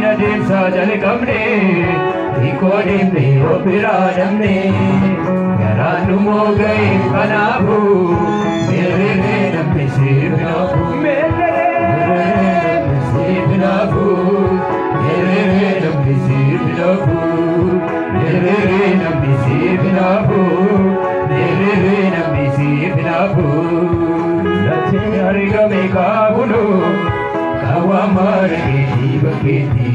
Yejina deemsa jalqabne hiikoo deemne of biraa dhabne garaan nu mooga'e kanaafuu meerree namni siif naafuu meerree namni siif naafuu meerree namni siif naafuu meerree namni siif naafuu meerree namni siif naafuu latiin argame kaabuluu kawa margeti baketi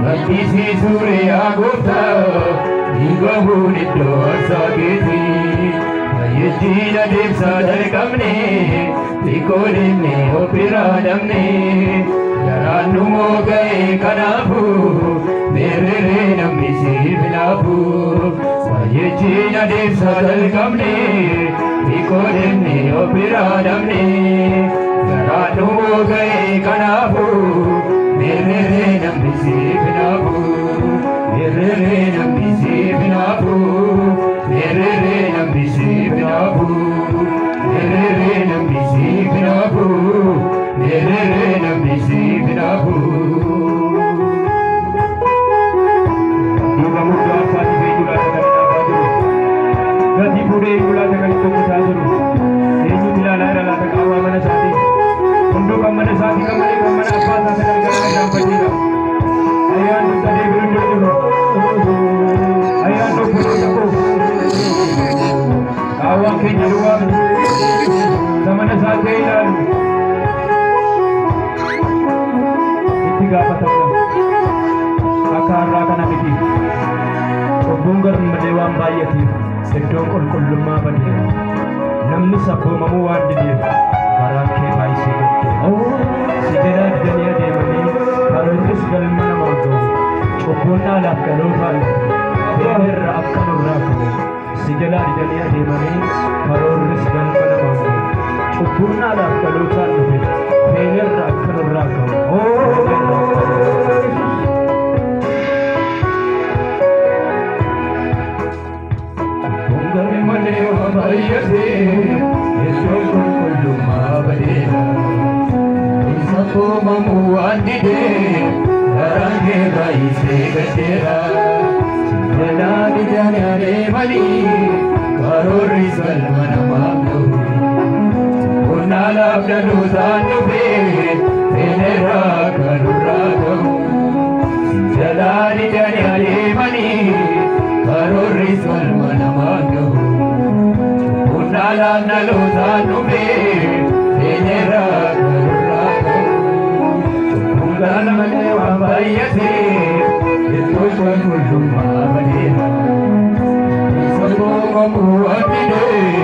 bakki si sure agota digahuni do asageti ayejina deemsa jalqabne tikodimne opiradamne garaan nu mooga'e kanaafuu meerree namni siif naafuu ayejina deemsa jalqabne tikodimne opiradamne garaan nu mooga'e kanaafuu meerree namni siif naafuu meerree namni siif naafuu meerree namni siif naafuu meerree namni siif naafuu meerree namni siif naafuu. Duuba murdaa afaanii fi julaasa kan dhaabaa jiru gatii fuudhee julaasa kan itti kutaa jiru eenyutu ilaalaa irra laata qaawwaa mana isaatii hunduu kan mana isaatii kan malee kan mana abbaa isaa sadan gara shaanfatiidha. Ayyaan nu sadee birindoo jiru ayyaan nu fuudhee tokko qaawwaan keenya duwwaa isa mana isaa ta'e ilaalu itti gaafatamna akka har'aa kana miti cubbuun garmalee waan baay'ateef iddoon qulqullummaa badeera namni sabboomamuu waan dideef karaan kee baay'isee gatte si jala didanii adeemanii karoorris galma namaa ga'u cubbuun dhaalaaf galootaan deemerra akka nurraa ka'u si jala didanii adeemanii karoorris galma namaa ga'u cubbuun dhaalaaf galootaan dhufe deemerra akka nurraa ka'u Sabboomamuu waan didee garaan kee baay'isee gaddeera jalaa didanii adeemanii karoorris galma namaaf ga'u qonnaalaaf dhalootaan dhufee feenerraa kan nurraa ga'u jalaa didanii adeemanii karoorris galma namaaf ga'u qonnaalaaf dhalootaan dhufee feenerraa kan nurraa ga'u garaan malee waan baay'atee iddoo qulqullummaa badeera sabboomamuu waan didee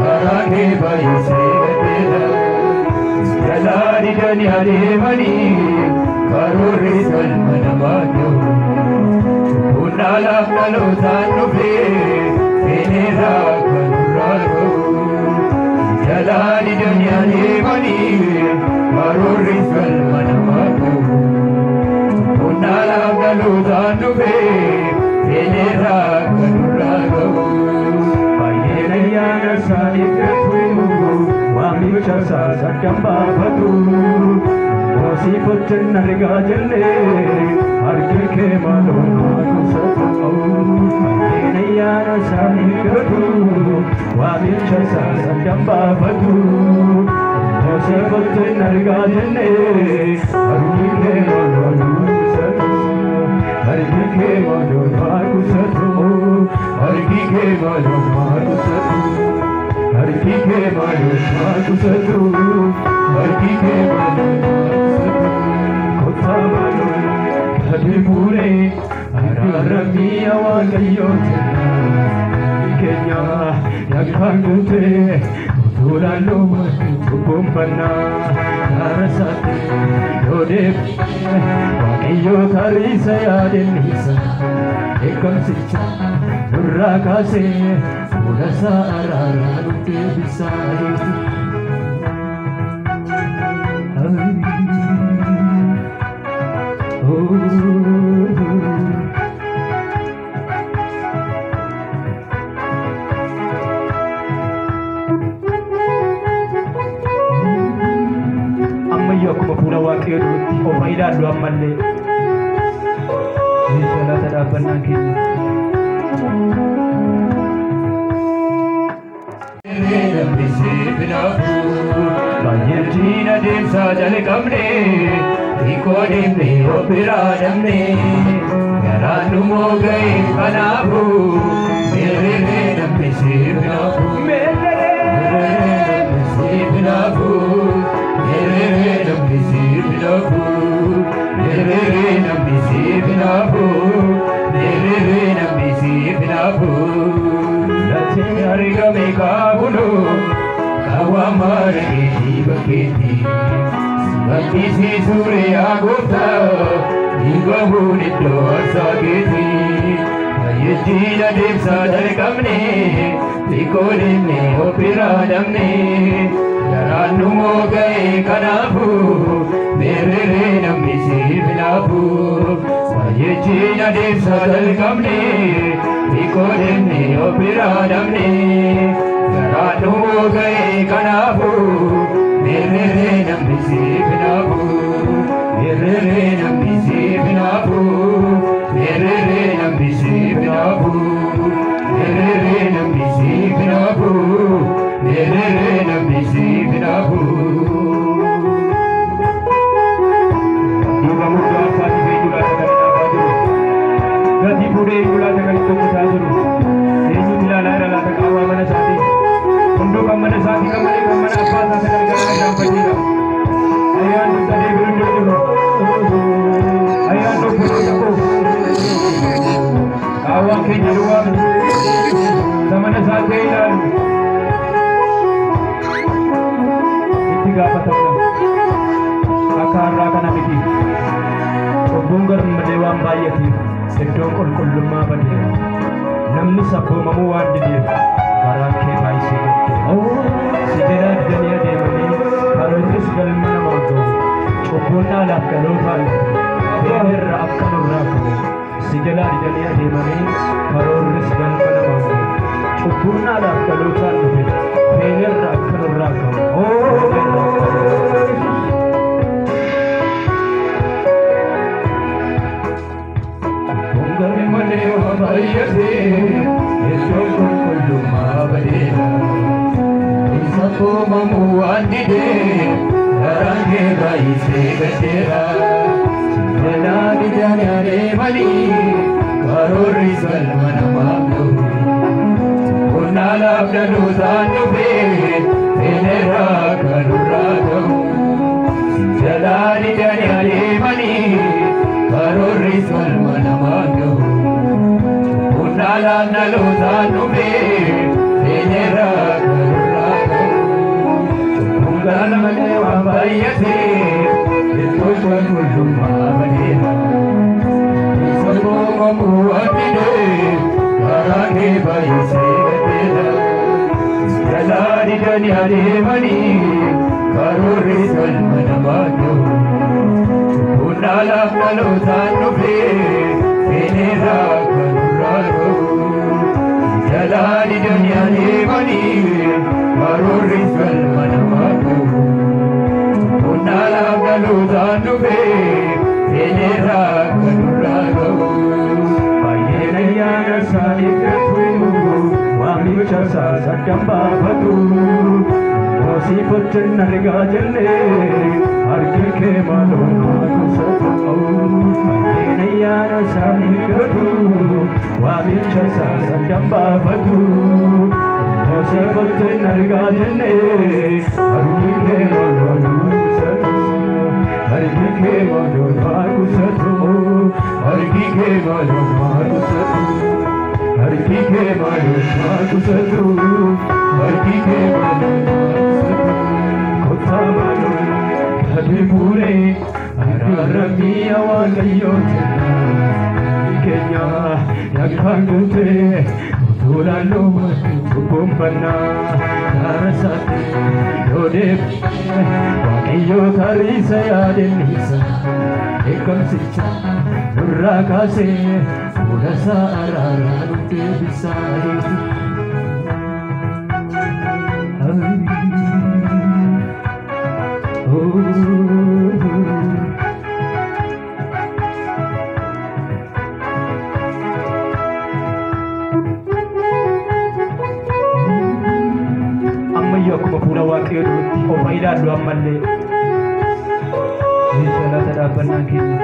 garaan kee baay'isee gaddeera jalaa didanii adeemanii karoorris galma namaa ga'u cubbuun dhaalaaf dhalootaan dhufee feenerraa kan nurraa ga'u jalaa didanii adeemanii karoorris galma namaa ga'u qonnaalaaf dhalootaan dhufee feenerraa kan nurraa ga'u baay'een ayyaana isaaniif gatu waamicha isaa saddan baafatu moosii fochan argaa jennee harki kee maaloo nuusatu baay'een ayyaana isaaniif gatu waamicha isaa saddan baafatu moosii fochan argaa jennee harki kee maaloo nuusatu harki kee maaloo nuusatu harki kee maaloo nuusatu harki kee maaloo nuusatu harki kee maaloo nuusatu kottaa maaloo gadi fuudhee araaramii waaqayyoo jennaa keenya yakkaan guutee utuudhaan looma cubbuunfannaa naarasaatti yoo deebine waaqayyoo kariisa yaadannisa eeggamsicha nurraa kaasee fuula isaa araaraa nu deebisaa ammayyo akkuma fuula waaqayyoo duratti of ilaallu ammallee Yeesala tadhaabannaa keenya. Baay'een adeemsa jalqabne hiikoo deemnee of biraa dhabne garaan nu mooga'e kanaafu meerree namni siif naafu meerree namni siif naafu meerree namni siif naafu meerree namni siif naafu meerree namni siif naafu latiin argame kaabuloo. Awamare kiti bakiti, bakiti sure agota, igabuni doa sagiti. Ayetila demsa dalkamne, likodimne opiradamne. Daranu mogai kanapu, merere namni sivnapu. Ayetila demsa dalkamne, likodimne opiradamne. Garanu mogai kanapu, merere namni sivnapu, merere namni sivnapu, merere namni sivnapu, merere namni sivnapu, merere namni sivnapu. Duga muda sati bejula takalina bajuru, gadi bude jula takalito kutajuru. Seju bilala rala takawa mana sati. Untuk kamana saati kamane kamana apa sahaja negara yang berjaya. Ayah tu tadi berunding dulu. Ayah tu berunding. Awak kejuruan. Kamana saati yang tiga patah. Akar rakan abdi. Bungar mendewam bayati. Sedang kol-kolumma badi. Namni sabbu mamuan didir. Karake bayi sikit. Oh, segera dunia demani. Kalau itu segala mana mahu. Cukupnya lah kalau hal. Bener akan orang. Segera dunia demani. Kalau itu segala mana mahu. Cukupnya lah kalau hal. Bener akan orang. Oh. Bunga mana bayade. Esok kolumma badera. Isako mamuan dide, garange bayi segatera. Cindana dijanya remali, karori salmana magdu. Punala abdanu zanu be, penera karuradu. Cindana dijanya remali, karori salmana magdu. Punala nalu zanu be, penera karuradu. Bunga melewa bayati, itu kolumma badera. Isako mamuan dide, garange bayi segatera. Jalari dunia demani, karori salmana magdu. Punala nalu zanu be, penera karuradu. Jalari dunia demani, karori salmana magdu. Punala nalu zanu be, penera karuradu. Bayena salikatu, wami chasa sakamba batu. Mosi putten nalga jalle, harke ke malo naku satu. Bayena salikatu, wami chasa sakamba batu. Mosi putten nalga jalle, harke ke malo naku satu. Harke ke malo naku satu. Harke ke malo naku satu. Harki ke malo naku satu. Harki ke malo naku satu. Kota malo hadi pure ararami awagayo chana. Kenya yakhangute tulalo kumpana narasate dode wagayo kari saya denisa ekam sicha durakase udasa ararante bisai. qofa ilaallu ammallee salata dhaabbannaan keenya